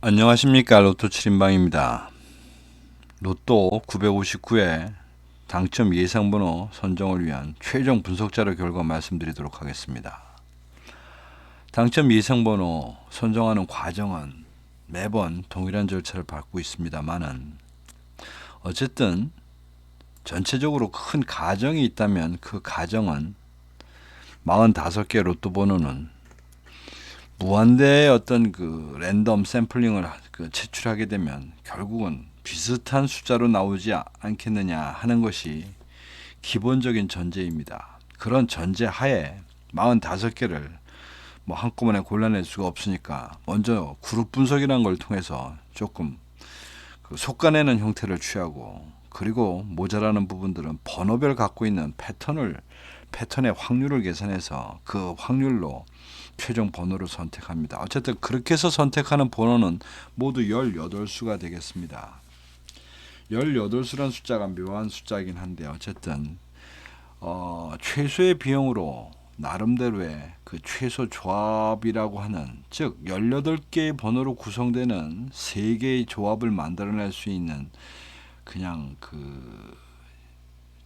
안녕하십니까. 로또 7인방입니다. 로또 959회 당첨 예상번호 선정을 위한 최종 분석자료 결과 말씀드리도록 하겠습니다. 당첨 예상번호 선정하는 과정은 매번 동일한 절차를 밟고 있습니다만은 어쨌든 전체적으로 큰 가정이 있다면 그 가정은 45개 로또 번호는 무한대의 어떤 그 랜덤 샘플링을 채출하게 되면 결국은 비슷한 숫자로 나오지 않겠느냐 하는 것이 기본적인 전제입니다. 그런 전제 하에 45개를 뭐 한꺼번에 골라낼 수가 없으니까 먼저 그룹 분석이라는 걸 통해서 조금 속가내는 형태를 취하고, 그리고 모자라는 부분들은 번호별 갖고 있는 패턴의 확률을 계산해서 그 확률로 최종 번호를 선택합니다. 어쨌든 그렇게 해서 선택하는 번호는 모두 18수가 되겠습니다. 18수란 숫자가 묘한 숫자이긴 한데 어쨌든 최소의 비용으로 나름대로의 그 최소 조합이라고 하는, 즉 18개의 번호로 구성되는 3개의 조합을 만들어낼 수 있는 그냥 그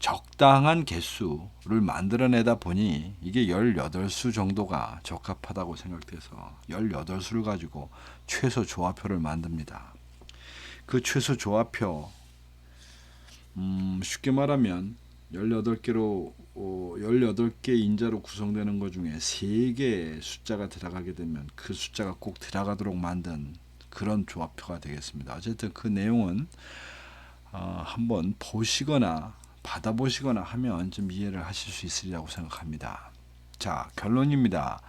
적당한 개수를 만들어내다 보니 이게 18수 정도가 적합하다고 생각돼서 18수를 가지고 최소 조합표를 만듭니다. 그 최소 조합표, 쉽게 말하면 18개로 18개 인자로 구성되는 것 중에 3개의 숫자가 들어가게 되면 그 숫자가 꼭 들어가도록 만든 그런 조합표가 되겠습니다. 어쨌든 그 내용은 한번 보시거나 받아보시거나 하면 좀 이해를 하실 수 있으리라고 생각합니다. 자, 결론입니다.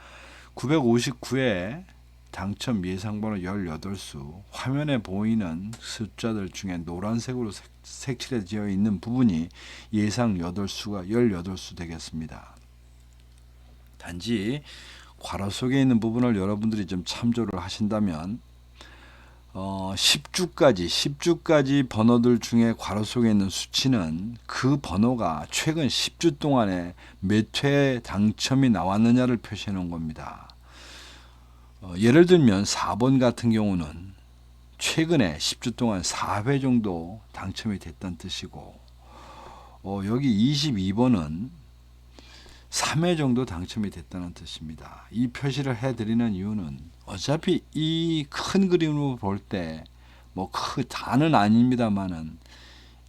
959회 당첨 예상번호 18수, 화면에 보이는 숫자들 중에 노란색으로 색칠되어 있는 부분이 예상 8수가 18수 되겠습니다. 단지 괄호 속에 있는 부분을 여러분들이 좀 참조를 하신다면 10주까지 번호들 중에 괄호 속에 있는 수치는 그 번호가 최근 10주 동안에 몇 회 당첨이 나왔느냐를 표시해 놓은 겁니다. 예를 들면 4번 같은 경우는 최근에 10주 동안 4회 정도 당첨이 됐다는 뜻이고, 여기 22번은 3회 정도 당첨이 됐다는 뜻입니다. 이 표시를 해드리는 이유는 어차피 이 큰 그림으로 볼 때 뭐 그 다는 아닙니다만은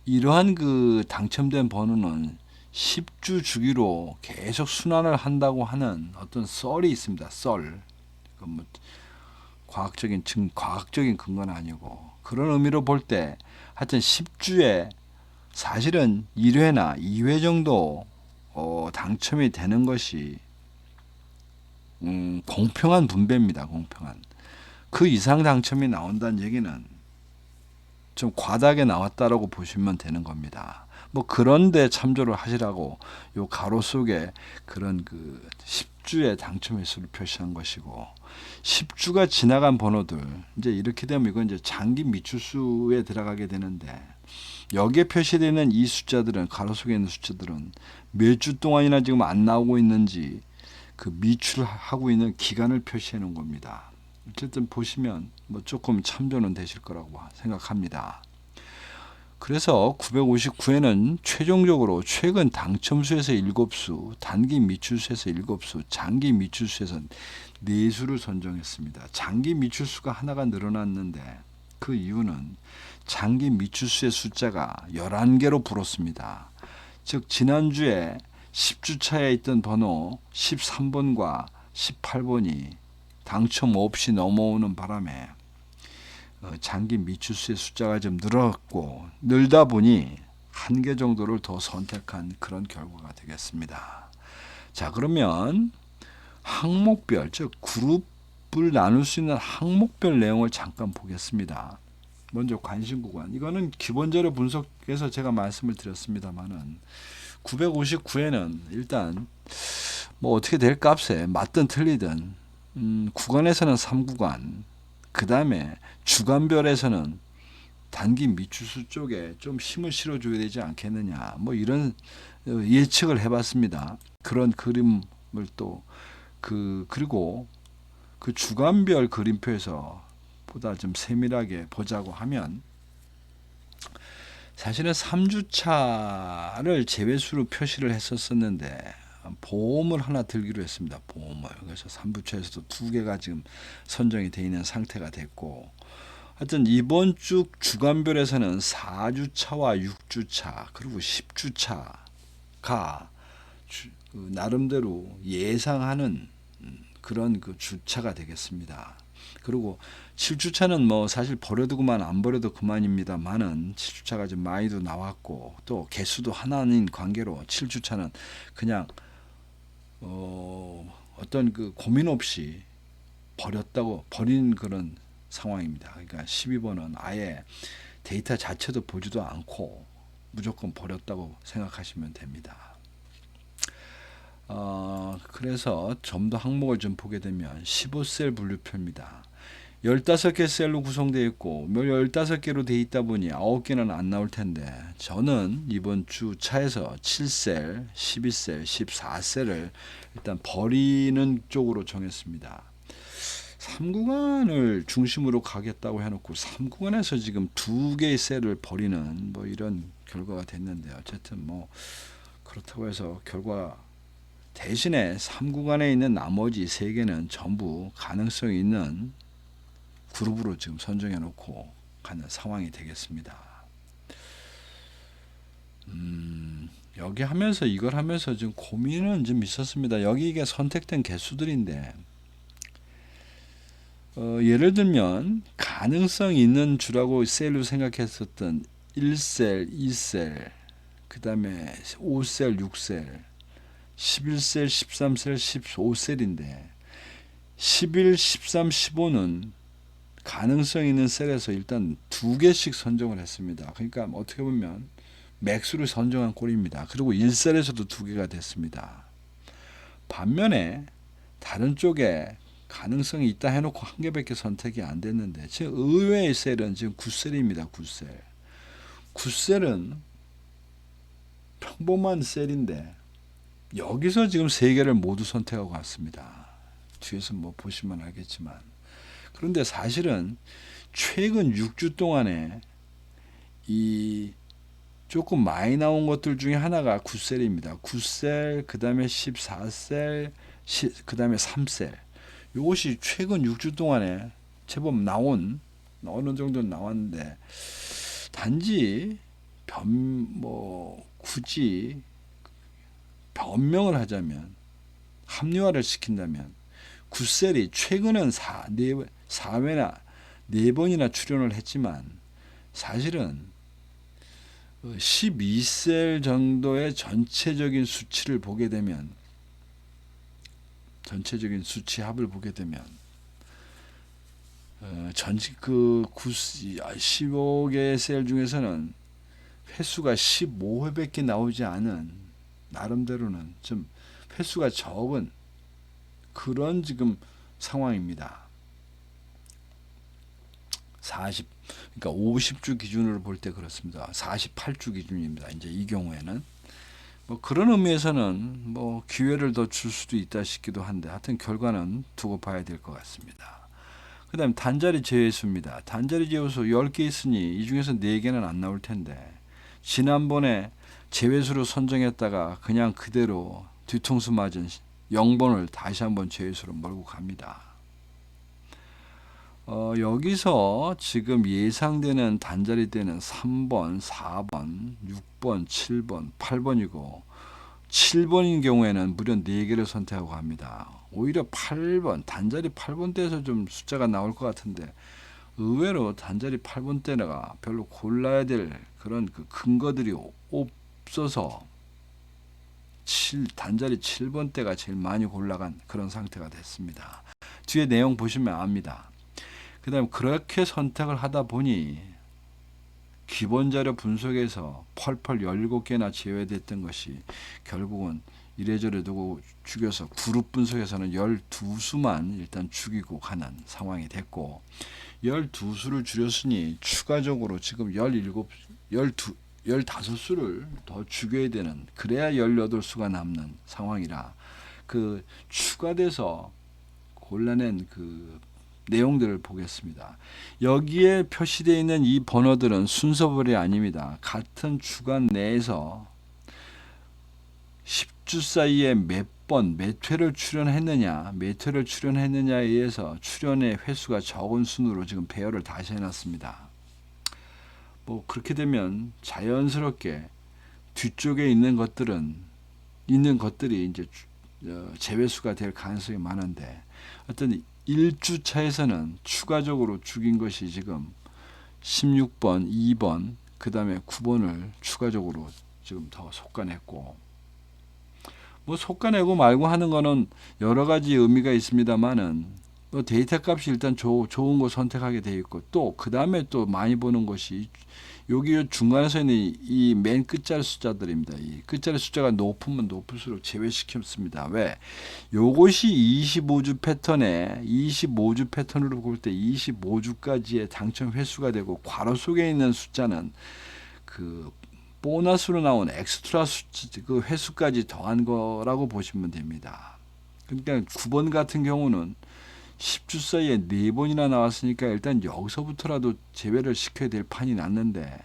이러한 그 당첨된 번호는 10주 주기로 계속 순환을 한다고 하는 어떤 썰이 있습니다. 썰. 뭐 과학적인 근거는 아니고, 그런 의미로 볼 때 하여튼 10주에 사실은 1회나 2회 정도 당첨이 되는 것이 공평한 분배입니다. 공평한. 그 이상 당첨이 나온다는 얘기는 좀 과다하게 나왔다라고 보시면 되는 겁니다. 뭐 그런데 참조를 하시라고 요 가로 속에 그런 그 10주의 당첨 횟수를 표시한 것이고, 10주가 지나간 번호들, 이제 이렇게 되면 이건 이제 장기 미추수에 들어가게 되는데, 여기에 표시되는 이 숫자들은, 가로 속에 있는 숫자들은 몇 주 동안이나 지금 안 나오고 있는지 그 미출하고 있는 기간을 표시해 놓은 겁니다. 어쨌든 보시면 뭐 조금 참조는 되실 거라고 생각합니다. 그래서 959회는 최종적으로 최근 당첨수에서 7수, 단기 미출수에서 7수, 장기 미출수에서 4수를 선정했습니다. 장기 미출수가 하나가 늘어났는데 그 이유는 장기 미출수의 숫자가 11개로 불었습니다. 즉 지난주에 10주 차에 있던 번호 13번과 18번이 당첨 없이 넘어오는 바람에 장기 미추수의 숫자가 좀 늘었고, 늘다 보니 한 개 정도를 더 선택한 그런 결과가 되겠습니다. 자, 그러면 항목별, 즉 그룹을 나눌 수 있는 항목별 내용을 잠깐 보겠습니다. 먼저 관심 구간, 이거는 기본적으로 분석해서 제가 말씀을 드렸습니다만은 959에는 일단 뭐 어떻게 될 값에 맞든 틀리든 구간에서는 3구간, 그 다음에 주간별에서는 단기 미추수 쪽에 좀 힘을 실어줘야 되지 않겠느냐, 뭐 이런 예측을 해봤습니다. 그런 그림을 또 그리고 그 주간별 그림표에서 보다 좀 세밀하게 보자고 하면 사실은 3주차를 제외수로 표시를 했었는데 보험을 하나 들기로 했습니다. 보험을. 그래서 3부차에서도 2개가 지금 선정이 되어 있는 상태가 됐고, 하여튼 이번 주 주간별에서는 4주차와 6주차 그리고 10주차가 나름대로 예상하는 그런 그 주차가 되겠습니다. 그리고 7주차는 뭐 사실 버려두고만 안 버려도 그만입니다만은 7주차가 좀 많이도 나왔고 또 개수도 하나인 관계로 7주차는 그냥 어떤 그 고민 없이 버린 그런 상황입니다. 그러니까 12번은 아예 데이터 자체도 보지도 않고 무조건 버렸다고 생각하시면 됩니다. 그래서 좀 더 항목을 좀 보게 되면 15셀 분류표입니다. 15개 셀로 구성되어 있고 15개로 되어 있다 보니 9개는 안 나올 텐데 저는 이번 주 차에서 7셀, 12셀, 14셀을 일단 버리는 쪽으로 정했습니다. 3구간을 중심으로 가겠다고 해놓고 3구간에서 지금 2개의 셀을 버리는 뭐 이런 결과가 됐는데 어쨌든 뭐 그렇다고 해서 결과 대신에 3구간에 있는 나머지 3개는 전부 가능성이 있는 그룹으로 지금 선정해 놓고 가는 상황이 되겠습니다. 여기 하면서 이걸 하면서 좀 고민은 좀 있었습니다. 여기 이게 선택된 개수들인데 예를 들면 가능성 있는 주라고 셀로 생각했었던 1셀, 2셀, 그 다음에 5셀, 6셀, 11셀, 13셀, 15셀인데 11, 13, 15는 가능성 있는 셀에서 일단 2개씩 선정을 했습니다. 그러니까 어떻게 보면 맥수를 선정한 꼴입니다. 그리고 1셀에서도 2개가 됐습니다. 반면에 다른 쪽에 가능성이 있다 해놓고 1개밖에 선택이 안 됐는데 지금 의외의 셀은 지금 9셀입니다. 9셀. 9셀은 평범한 셀인데 여기서 지금 3개를 모두 선택하고 왔습니다. 뒤에서 뭐 보시면 알겠지만 그런데 사실은 최근 6주 동안에 이 조금 많이 나온 것들 중에 하나가 9셀입니다. 9셀, 그 다음에 14셀, 그 다음에 3셀. 이것이 최근 6주 동안에 제법 나온, 어느 정도 나왔는데, 단지 굳이 변명을 하자면, 합리화를 시킨다면, 9셀이 최근은 4회나 4번이나 출연을 했지만 사실은 12셀 정도의 전체적인 수치를 보게 되면 전체적인 수치 합을 보게 되면 전직 그 15개의 셀 중에서는 횟수가 15회밖에 나오지 않은 나름대로는 좀 횟수가 적은 그런 지금 상황입니다. 그러니까 50주 기준으로 볼 때 그렇습니다. 48주 기준입니다. 이제 이 경우에는 뭐 그런 의미에서는 뭐 기회를 더 줄 수도 있다 싶기도 한데 하여튼 결과는 두고 봐야 될 것 같습니다. 그 다음 단자리 제외수입니다. 단자리 제외수 10개 있으니 이 중에서 4개는 안 나올 텐데 지난번에 제외수로 선정했다가 그냥 그대로 뒤통수 맞은 0번을 다시 한번 제외수로 몰고 갑니다. 여기서 지금 예상되는 단자리 때는 3번, 4번, 6번, 7번, 8번이고 7번인 경우에는 무려 4개를 선택하고 합니다. 오히려 8번, 단자리 8번 때에서 좀 숫자가 나올 것 같은데 의외로 단자리 8번 때가 별로 골라야 될 그런 그 근거들이 없어서 단자리 7번 때가 제일 많이 골라간 그런 상태가 됐습니다. 뒤에 내용 보시면 압니다. 그 다음에 그렇게 선택을 하다 보니 기본 자료 분석에서 펄펄 17개나 제외됐던 것이 결국은 이래저래 두고 죽여서 그룹 분석에서는 12수만 일단 죽이고 가는 상황이 됐고 12수를 줄였으니 추가적으로 지금 15수를 더 죽여야 되는 그래야 18수가 남는 상황이라 그 추가돼서 골라낸 그 내용들을 보겠습니다. 여기에 표시되어 있는 이 번호들은 순서별이 아닙니다. 같은 주간 내에서 10주 사이에 몇 번, 몇 회를 출연했느냐에 의해서 출연의 횟수가 적은 순으로 지금 배열을 다시 해놨습니다. 뭐 그렇게 되면 자연스럽게 뒤쪽에 있는 것들이 이제 제외수가 될 가능성이 많은데, 어떤 1주차에서는 추가적으로 죽인 것이 지금 16번, 2번, 그 다음에 9번을 추가적으로 지금 더 솎아냈고, 뭐 솎아내고 말고 하는 거는 여러 가지 의미가 있습니다만은, 뭐 데이터 값이 일단 좋은 거 선택하게 돼 있고, 또 그 다음에 또 많이 보는 것이 여기 중간에서 있는 이 맨 끝자리 숫자들입니다. 이 끝자리 숫자가 높으면 높을수록 제외시켰습니다. 왜? 요것이 25주 패턴으로 볼 때 25주까지의 당첨 횟수가 되고, 괄호 속에 있는 숫자는 그 보너스로 나온 엑스트라 그 횟수까지 더한 거라고 보시면 됩니다. 그러니까 9번 같은 경우는 10주 사이에 4번이나 나왔으니까 일단 여기서부터라도 제외를 시켜야 될 판이 났는데,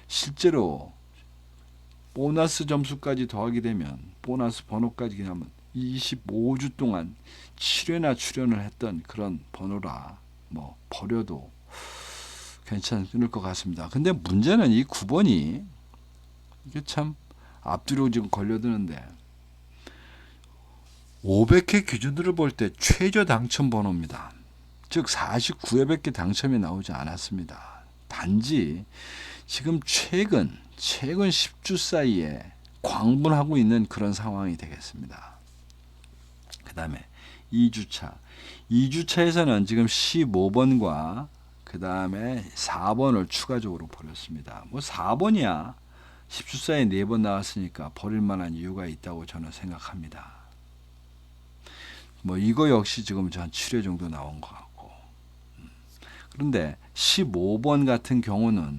실제로 보너스 점수까지 더하게 되면, 보너스 번호까지 하면 25주 동안 7회나 출연을 했던 그런 번호라 뭐 버려도 괜찮을 것 같습니다. 근데 문제는 이 9번이 이게 참 앞뒤로 지금 걸려드는데, 500회 기준으로 볼 때 최저 당첨 번호입니다. 즉 49회밖에 당첨이 나오지 않았습니다. 단지 지금 최근 10주 사이에 광분하고 있는 그런 상황이 되겠습니다. 그 다음에 2주차에서는 지금 15번과 그 다음에 4번을 추가적으로 버렸습니다. 뭐 4번이야 10주 사이에 4번 나왔으니까 버릴 만한 이유가 있다고 저는 생각합니다. 뭐 이거 역시 지금 한 7회 정도 나온 것 같고, 그런데 15번 같은 경우는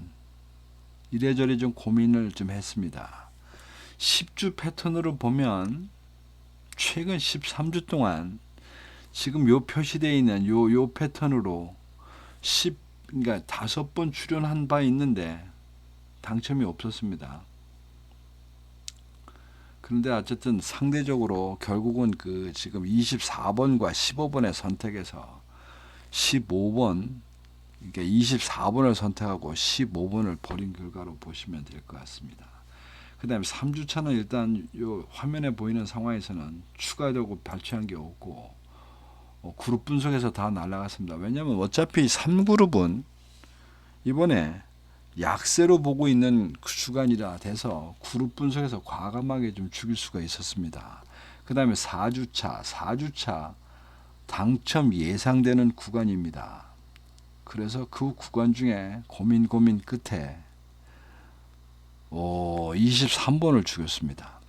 이래저래 좀 고민을 좀 했습니다. 10주 패턴으로 보면 최근 13주 동안 지금 요 표시되어 있는 요 패턴으로 그러니까 5번 출연한 바 있는데 당첨이 없었습니다. 그런데 어쨌든 상대적으로 결국은 그 지금 24번과 15번의 선택에서 15번, 그러니까 24번을 선택하고 15번을 버린 결과로 보시면 될 것 같습니다. 그 다음에 3주차는 일단 요 화면에 보이는 상황에서는 추가되고 발췌한 게 없고, 그룹 분석에서 다 날라갔습니다. 왜냐하면 어차피 3그룹은 이번에 약세로 보고 있는 주간이라 돼서 그룹 분석에서 과감하게 좀 죽일 수가 있었습니다. 그 다음에 4주차 당첨 예상되는 구간입니다. 그래서 그 구간 중에 고민 끝에 23번을 죽였습니다.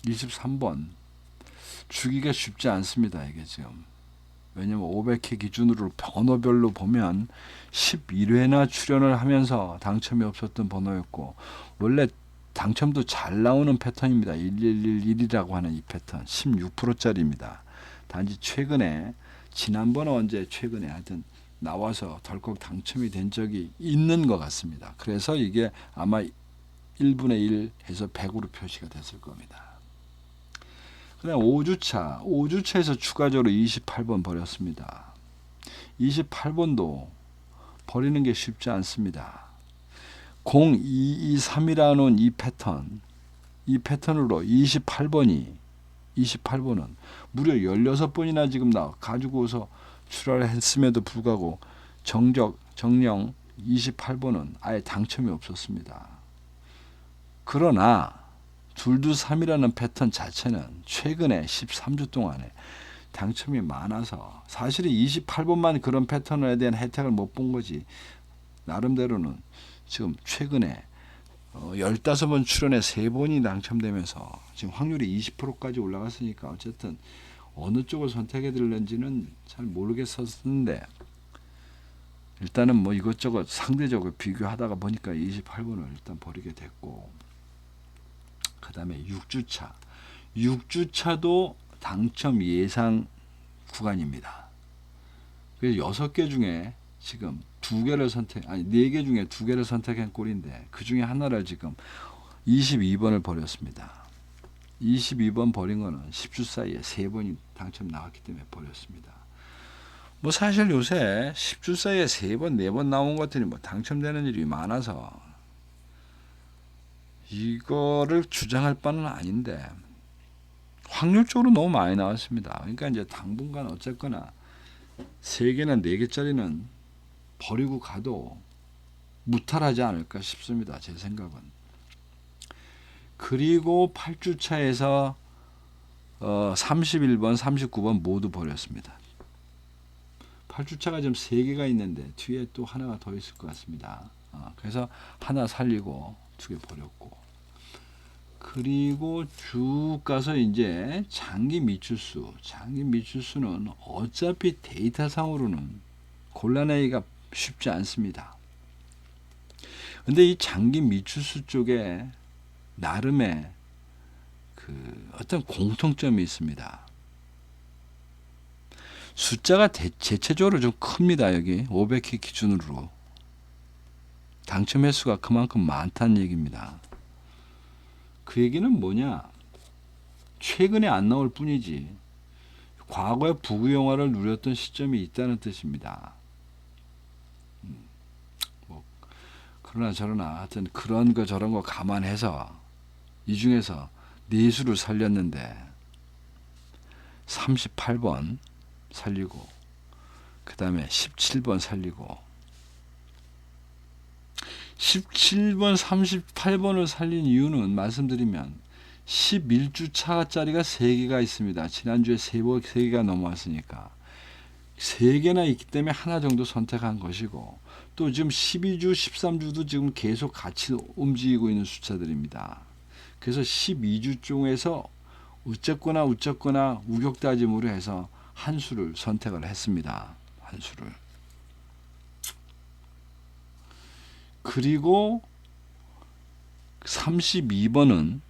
23번 죽이기가 쉽지 않습니다. 이게 지금. 왜냐면 500회 기준으로 번호별로 보면 11회나 출연을 하면서 당첨이 없었던 번호였고, 원래 당첨도 잘 나오는 패턴입니다. 1111이라고 하는 이 패턴 16%짜리입니다. 단지 최근에 최근에 하여튼 나와서 덜컥 당첨이 된 적이 있는 것 같습니다. 그래서 이게 아마 1분의 1 해서 100으로 표시가 됐을 겁니다. 그다음 5주차에서 추가적으로 28번 버렸습니다. 28번도 버리는 게 쉽지 않습니다. 0223이라는 이 패턴으로 28번은 무려 16번이나 지금 가지고서 출하를 했음에도 불구하고 정령 28번은 아예 당첨이 없었습니다. 그러나 둘두삼이라는 패턴 자체는 최근에 13주 동안에 당첨이 많아서, 사실은 28번만 그런 패턴에 대한 혜택을 못 본 거지, 나름대로는 지금 최근에 15번 출연에 3번이 당첨되면서 지금 확률이 20%까지 올라갔으니까 어쨌든 어느 쪽을 선택해 드릴는지는 잘 모르겠었는데, 일단은 뭐 이것저것 상대적으로 비교하다가 보니까 28번을 일단 버리게 됐고, 그 다음에 6주차도 당첨 예상 구간입니다. 그래서 6개 중에 지금 2개를 아니 4개 중에 2개를 선택한 꼴인데 그 중에 하나를 지금 22번을 버렸습니다. 22번 버린 거는 10주 사이에 3번이 당첨 나왔기 때문에 버렸습니다. 뭐 사실 요새 10주 사이에 3번, 4번 나온 것들이 뭐 당첨되는 일이 많아서 이거를 주장할 바는 아닌데 확률적으로 너무 많이 나왔습니다. 그러니까 이제 당분간 어쨌거나 3개나 4개짜리는 버리고 가도 무탈하지 않을까 싶습니다. 제 생각은. 그리고 8주차에서 31번, 39번 모두 버렸습니다. 8주차가 지금 3개가 있는데 뒤에 또 하나가 더 있을 것 같습니다. 그래서 하나 살리고 2개 버렸고, 그리고 쭉 가서 이제 장기 미추수는 어차피 데이터상으로는 골라내기가 쉽지 않습니다. 근데 이 장기 미추수 쪽에 나름의 그 어떤 공통점이 있습니다. 숫자가 대체적으로 좀 큽니다. 여기 500회 기준으로 당첨 횟수가 그만큼 많다는 얘기입니다. 그 얘기는 뭐냐? 최근에 안 나올 뿐이지 과거에 부귀영화를 누렸던 시점이 있다는 뜻입니다. 뭐 그러나 저러나 하여튼 그런 거 저런 거 감안해서 이 중에서 4수를 살렸는데 38번 살리고 그 다음에 17번 살리고 17번 38번을 살린 이유는 말씀드리면 11주차짜리가 3개가 있습니다. 지난주에 3개가 넘어왔으니까 3개나 있기 때문에 하나 정도 선택한 것이고, 또 지금 12주 13주도 지금 계속 같이 움직이고 있는 숫자들입니다. 그래서 12주 중에서 어쨌거나 우격다짐으로 해서 한 수를 선택을 했습니다. 한 수를. 그리고 32번은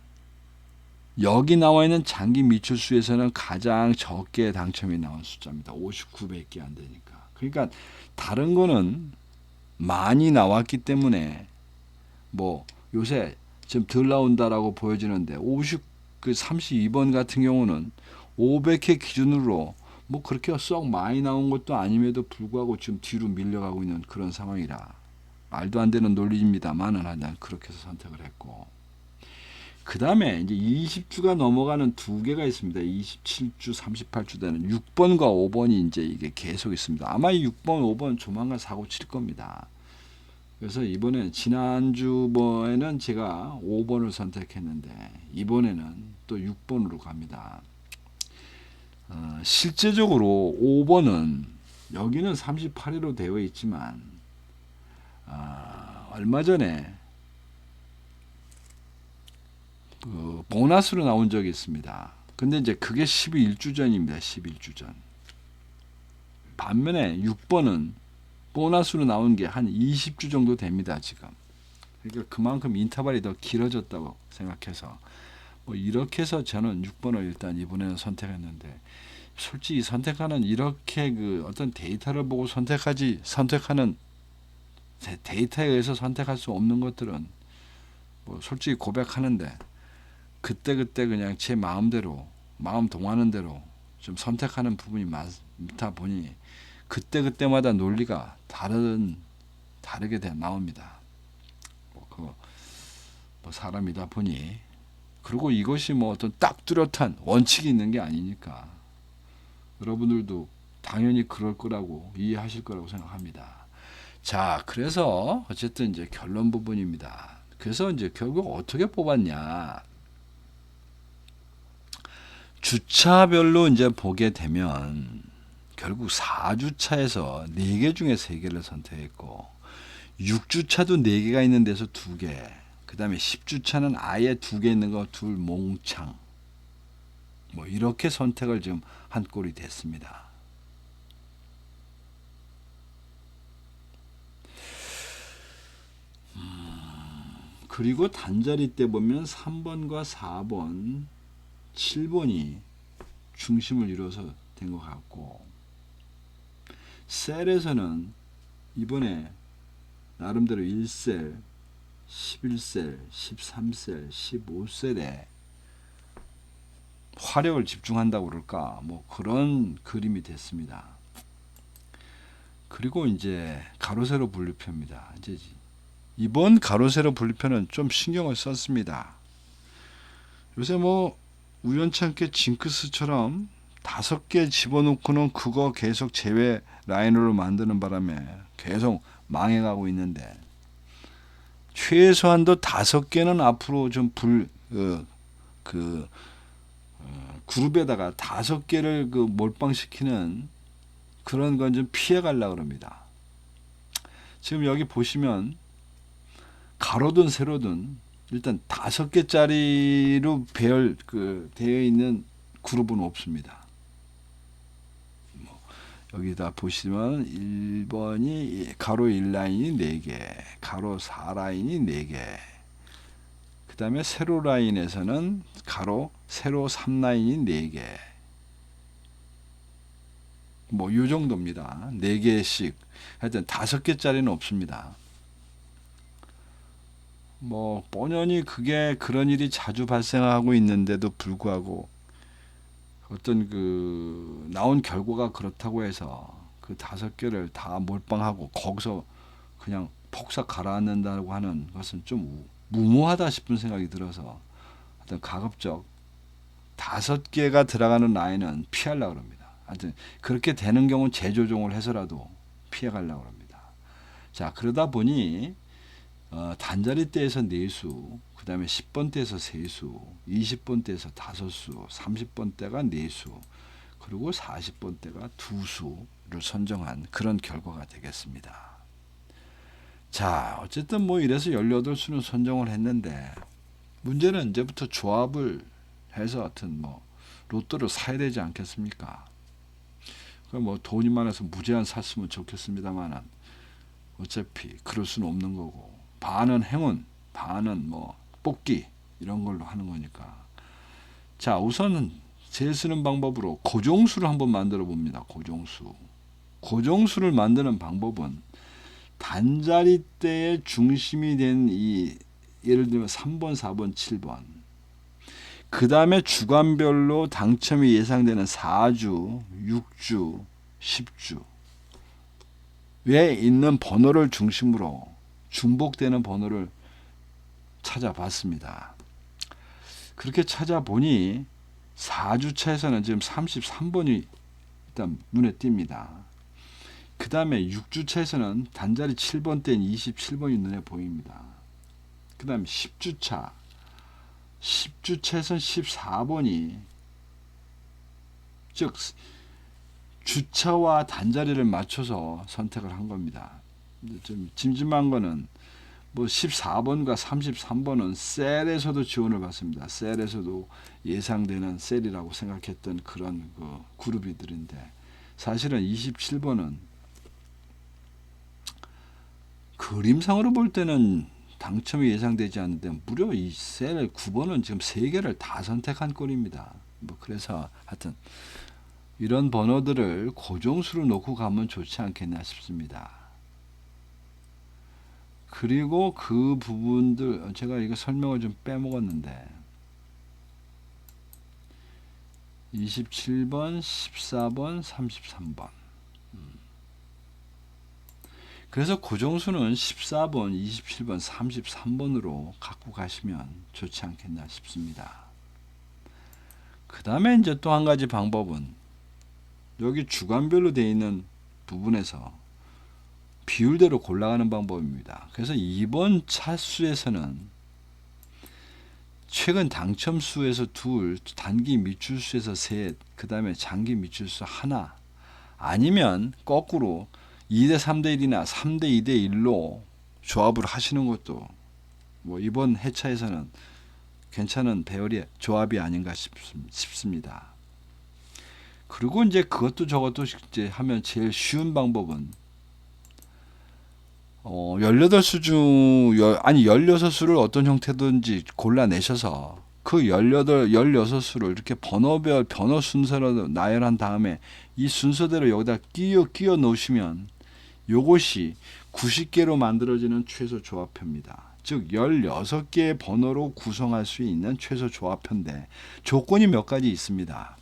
여기 나와 있는 장기 미추수에서는 가장 적게 당첨이 나온 숫자입니다. 59배밖에 안 되니까. 그러니까 다른 거는 많이 나왔기 때문에 뭐 요새 좀 덜 나온다라고 보여지는데 32번 같은 경우는 500회 기준으로 뭐 그렇게 썩 많이 나온 것도 아님에도 불구하고 지금 뒤로 밀려가고 있는 그런 상황이라 말도 안 되는 논리입니다만은 난 그렇게 해서 선택을 했고, 그 다음에 이제 20주가 넘어가는 2개가 있습니다. 27주, 38주 되는 6번과 5번이 이제 이게 계속 있습니다. 아마 이 6번, 5번 조만간 사고 칠 겁니다. 그래서 이번에 지난주번에는 제가 5번을 선택했는데 이번에는 또 6번으로 갑니다. 실제적으로 5번은 여기는 38회로 되어 있지만 얼마 전에 그 보너스로 나온 적이 있습니다. 근데 이제 그게 11주 전입니다. 11주 전. 반면에 6번은 보너스로 나온 게 한 20주 정도 됩니다. 지금. 그러니까 그만큼 인터벌이 더 길어졌다고 생각해서 뭐 이렇게 해서 저는 6번을 일단 이번에는 선택했는데, 솔직히 선택하는 이렇게 그 어떤 데이터를 보고 선택하는 데이터에 의해서 선택할 수 없는 것들은 뭐 솔직히 고백하는데 그때 그냥 제 마음대로 마음 동하는 대로 좀 선택하는 부분이 많다 보니 그때마다 논리가 다르게 나옵니다. 뭐 사람이다 보니, 그리고 이것이 뭐 어떤 딱 뚜렷한 원칙이 있는 게 아니니까 여러분들도 당연히 그럴 거라고 이해하실 거라고 생각합니다. 자, 그래서 어쨌든 이제 결론 부분입니다. 그래서 이제 결국 어떻게 뽑았냐? 주차별로 이제 보게 되면 결국 4주차에서 4개 중에 3개를 선택했고, 6주차도 4개가 있는 데서 2개, 그 다음에 10주차는 아예 2개 있는 거 둘 몽창, 뭐 이렇게 선택을 지금 한 꼴이 됐습니다. 그리고 단자리 때 보면 3번과 4번, 7번이 중심을 이뤄서 된 것 같고, 셀에서는 이번에 나름대로 1셀, 11셀, 13셀, 15셀에 화력을 집중한다고 그럴까, 뭐 그런 그림이 됐습니다. 그리고 이제 가로 세로 분류표입니다. 이제 이번 가로 세로 분류표는 좀 신경을 썼습니다. 요새 뭐 우연찮게 징크스처럼 5개 집어넣고는 그거 계속 제외 라인으로 만드는 바람에 계속 망해가고 있는데, 최소한도 5개는 앞으로 좀 그룹에다가 5개를 몰빵시키는 그런 건 좀 피해 가려고 합니다. 지금 여기 보시면 가로든 세로든 일단 5개짜리로 되어 있는 그룹은 없습니다. 여기다 보시면 1번이 가로 1라인이 4개, 가로 4라인이 4개, 그 다음에 세로 라인에서는 세로 3라인이 4개, 뭐 요 정도입니다. 4개씩. 하여튼 5개짜리는 없습니다. 뭐 뻔연히 그런 일이 자주 발생하고 있는데도 불구하고 어떤 나온 결과가 그렇다고 해서 그 5개를 다 몰빵하고 거기서 그냥 폭삭 가라앉는다고 하는 것은 좀 무모하다 싶은 생각이 들어서 어떤 가급적 5개가 들어가는 라인은 피하려고 합니다. 하여튼 그렇게 되는 경우는 재조정을 해서라도 피해가려고 합니다. 자, 그러다 보니 단자리대에서 4수, 그 다음에 10번대에서 3수, 20번대에서 5수, 30번대가 4수, 그리고 40번대가 2수를 선정한 그런 결과가 되겠습니다. 자, 어쨌든 뭐 이래서 18수는 선정을 했는데, 문제는 이제부터 조합을 해서 하여튼 뭐 로또를 사야 되지 않겠습니까? 뭐 돈이 많아서 무제한 샀으면 좋겠습니다만은 어차피 그럴 수는 없는 거고, 반은 행운, 반은 뭐 뽑기 이런 걸로 하는 거니까. 자, 우선은 제일 쓰는 방법으로 고정수를 한번 만들어 봅니다. 고정수를 만드는 방법은 단자리대의 중심이 된 예를 들면 3번, 4번, 7번, 그 다음에 주간별로 당첨이 예상되는 4주, 6주, 10주 에 있는 번호를 중심으로 중복되는 번호를 찾아봤습니다. 그렇게 찾아보니 4주차에서는 지금 33번이 일단 눈에 띕니다. 그 다음에 6주차에서는 단자리 7번 땐 27번이 눈에 보입니다. 그 다음에 10주차에서는 14번이, 즉 주차와 단자리를 맞춰서 선택을 한 겁니다. 좀 찜찜한 거는 뭐 14번과 33번은 셀에서도 지원을 받습니다. 셀에서도 예상되는 셀이라고 생각했던 그런 그룹이들인데, 사실은 27번은 그림상으로 볼 때는 당첨이 예상되지 않는데 무려 이 셀 9번은 지금 3개를 다 선택한 꼴입니다. 뭐 그래서 하여튼 이런 번호들을 고정수로 놓고 가면 좋지 않겠나 싶습니다. 그리고 그 부분들 제가 이거 설명을 좀 빼먹었는데 27번, 14번, 33번. 그래서 고정수는 14번, 27번, 33번으로 갖고 가시면 좋지 않겠나 싶습니다. 그 다음에 이제 또 한 가지 방법은 여기 주간별로 되어 있는 부분에서 비율대로 골라가는 방법입니다. 그래서 이번 차수에서는 최근 당첨수에서 2, 단기 미출수에서 3, 그 다음에 장기 미출수 1, 아니면 거꾸로 2대 3대 1이나 3대 2대 1로 조합을 하시는 것도 뭐 이번 해차에서는 괜찮은 배열의 조합이 아닌가 싶습니다. 그리고 이제 그것도 저것도 이제 하면 제일 쉬운 방법은 16수 중 16수를 어떤 형태든지 골라내셔서 그 그 18, 16수를 이렇게 번호별 번호 순서로 나열한 다음에 이 순서대로 여기다 끼워 놓으시면 요것이 90개로 만들어지는 최소 조합표입니다. 즉 16개의 번호로 구성할 수 있는 최소 조합표인데 조건이 몇 가지 있습니다.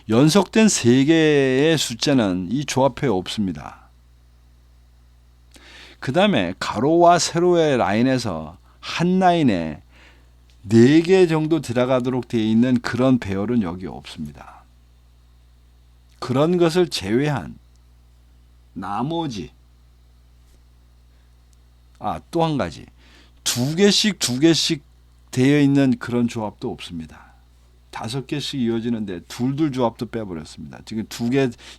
연속된 3개의 숫자는 이 조합표에 없습니다. 그 다음에 가로와 세로의 라인에서 한 라인에 4개 정도 들어가도록 되어 있는 그런 배열은 여기 없습니다. 그런 것을 제외한 나머지 또 한 가지 2개씩 되어 있는 그런 조합도 없습니다. 5개씩 이어지는데 둘 조합도 빼버렸습니다. 지금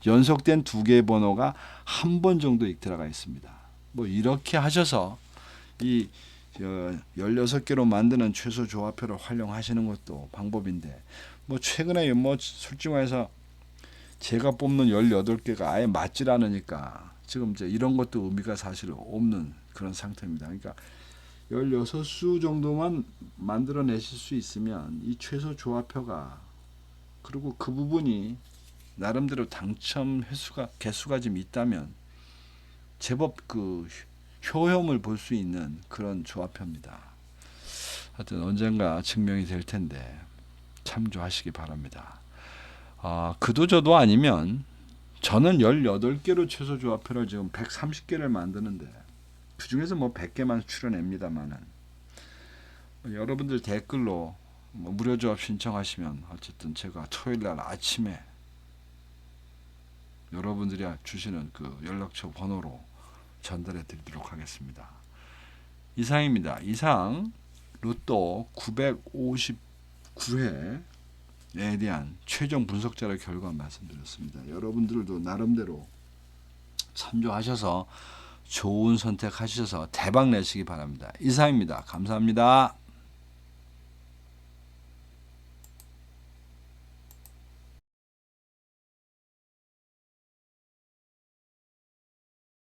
연속된 2개의 번호가 한 번 정도 들어가 있습니다. 뭐 이렇게 하셔서 이 16개로 만드는 최소 조합표를 활용하시는 것도 방법인데 뭐 최근에 뭐 솔직히 말해서 제가 뽑는 18개가 아예 맞질 않으니까 지금 이제 이런 것도 의미가 사실 없는 그런 상태입니다. 그러니까 16수 정도만 만들어내실 수 있으면 이 최소 조합표가 그리고 그 부분이 나름대로 당첨 개수가 좀 있다면 제법 그 효험을 볼 수 있는 그런 조합표입니다. 하여튼 언젠가 증명이 될 텐데 참조하시기 바랍니다. 그도저도 아니면 저는 18개로 최소 조합표를 지금 130개를 만드는데 그 중에서 뭐 100개만 추려냅니다만은 여러분들 댓글로 뭐 무료 조합 신청하시면 어쨌든 제가 토요일날 아침에 여러분들이 주시는 그 연락처 번호로 전달해 드리도록 하겠습니다. 이상입니다. 이상 로또 959회에 대한 최종 분석 자료 결과 말씀드렸습니다. 여러분들도 나름대로 참조하셔서 좋은 선택하셔서 대박 내시기 바랍니다. 이상입니다. 감사합니다.